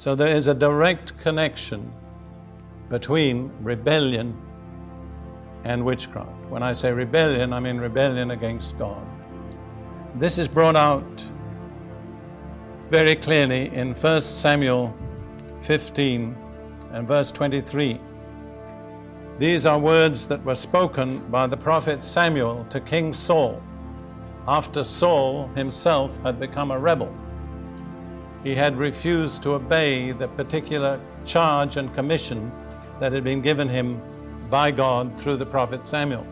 So there is a direct connection between rebellion and witchcraft. When I say rebellion, I mean rebellion against God. This is brought out very clearly in 1 Samuel 15 and verse 23. These are words that were spoken by the prophet Samuel to King Saul after Saul himself had become a rebel. He had refused to obey the particular charge and commission that had been given him by God through the prophet Samuel.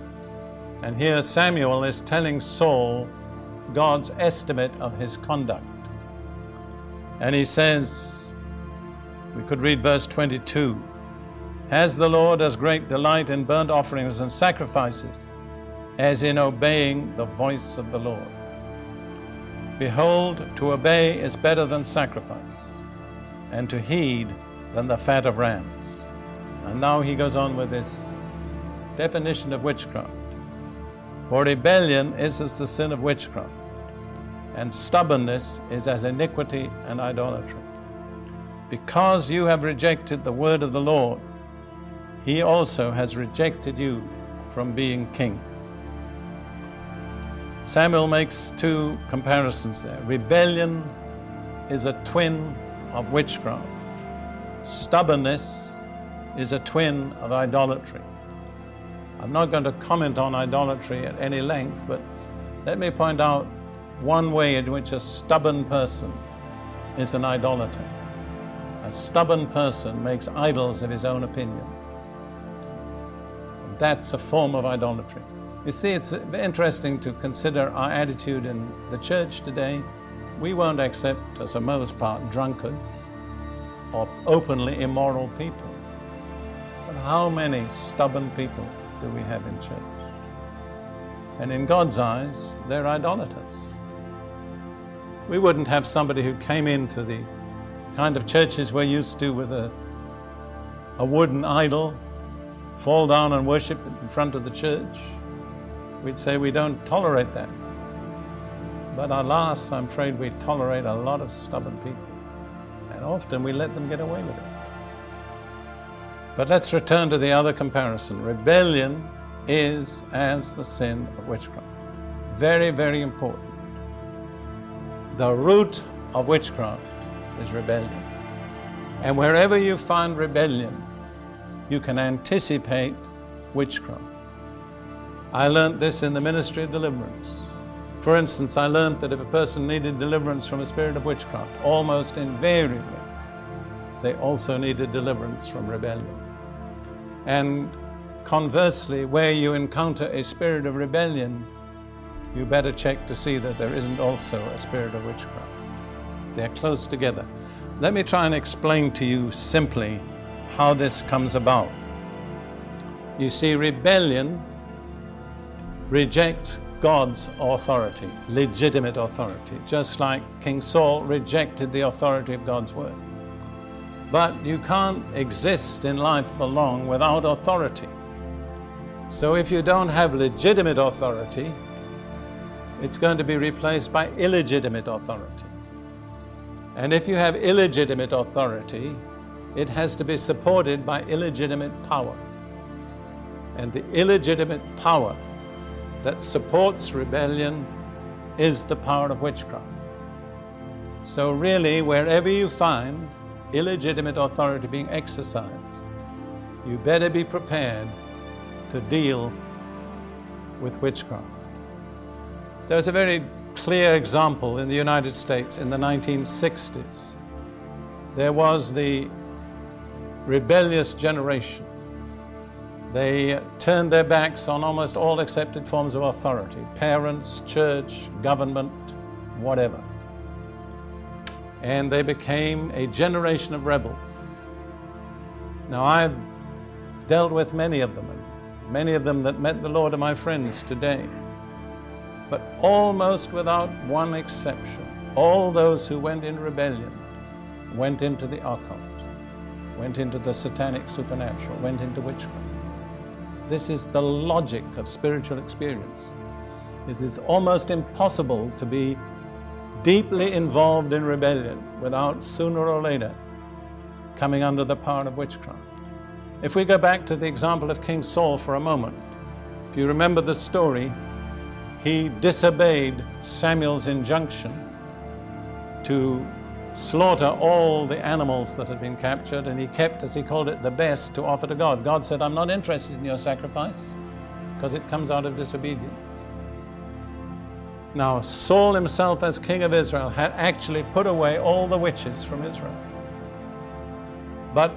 And here Samuel is telling Saul God's estimate of his conduct. And he says, we could read verse 22, "Has the Lord as great delight in burnt offerings and sacrifices as in obeying the voice of the Lord? Behold, to obey is better than sacrifice, and to heed than the fat of rams." And now he goes on with this definition of witchcraft. "For rebellion is as the sin of witchcraft, and stubbornness is as iniquity and idolatry. Because you have rejected the word of the Lord, he also has rejected you from being king." Samuel makes two comparisons there. Rebellion is a twin of witchcraft. Stubbornness is a twin of idolatry. I'm not going to comment on idolatry at any length, but let me point out one way in which a stubborn person is an idolater. A stubborn person makes idols of his own opinions. That's a form of idolatry. You see, it's interesting to consider our attitude in the church today. We won't accept, as a most part, drunkards or openly immoral people. But how many stubborn people do we have in church? And in God's eyes, they're idolaters. We wouldn't have somebody who came into the kind of churches we're used to with a wooden idol, fall down and worship in front of the church. We'd say we don't tolerate that. But alas, I'm afraid we tolerate a lot of stubborn people. And often we let them get away with it. But let's return to the other comparison. Rebellion is as the sin of witchcraft. Very, very important. The root of witchcraft is rebellion. And wherever you find rebellion, you can anticipate witchcraft. I learned this in the ministry of deliverance. For instance, I learned that if a person needed deliverance from a spirit of witchcraft, almost invariably, they also needed deliverance from rebellion. And conversely, where you encounter a spirit of rebellion, you better check to see that there isn't also a spirit of witchcraft. They're close together. Let me try and explain to you simply how this comes about. You see, rebellion rejects God's authority, legitimate authority, just like King Saul rejected the authority of God's word. But you can't exist in life for long without authority. So if you don't have legitimate authority, it's going to be replaced by illegitimate authority. And if you have illegitimate authority, it has to be supported by illegitimate power. And the illegitimate power that supports rebellion is the power of witchcraft. So really, wherever you find illegitimate authority being exercised, you better be prepared to deal with witchcraft. There's a very clear example in the United States in the 1960s. There was the rebellious generation. They turned their backs on almost all accepted forms of authority, parents, church, government, whatever. And they became a generation of rebels. Now, I've dealt with many of them, and many of them that met the Lord are my friends today. But almost without one exception, all those who went in rebellion went into the occult, went into the satanic supernatural, went into witchcraft. This is the logic of spiritual experience. It is almost impossible to be deeply involved in rebellion without sooner or later coming under the power of witchcraft. If we go back to the example of King Saul for a moment, if you remember the story, he disobeyed Samuel's injunction to slaughter all the animals that had been captured, and he kept, as he called it, the best to offer to God. God said, I'm not interested in your sacrifice because it comes out of disobedience. Now, Saul himself, as king of Israel, had actually put away all the witches from Israel. But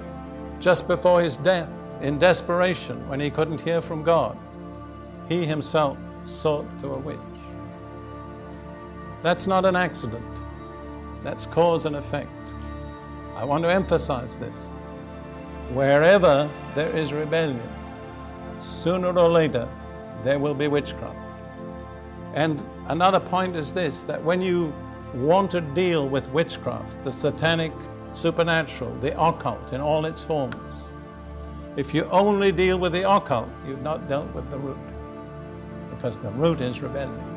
just before his death, in desperation, when he couldn't hear from God, he himself sought to a witch. That's not an accident. That's cause and effect. I want to emphasize this. Wherever there is rebellion, sooner or later, there will be witchcraft. And another point is this, that when you want to deal with witchcraft, the satanic, supernatural, the occult in all its forms, if you only deal with the occult, you've not dealt with the root, because the root is rebellion.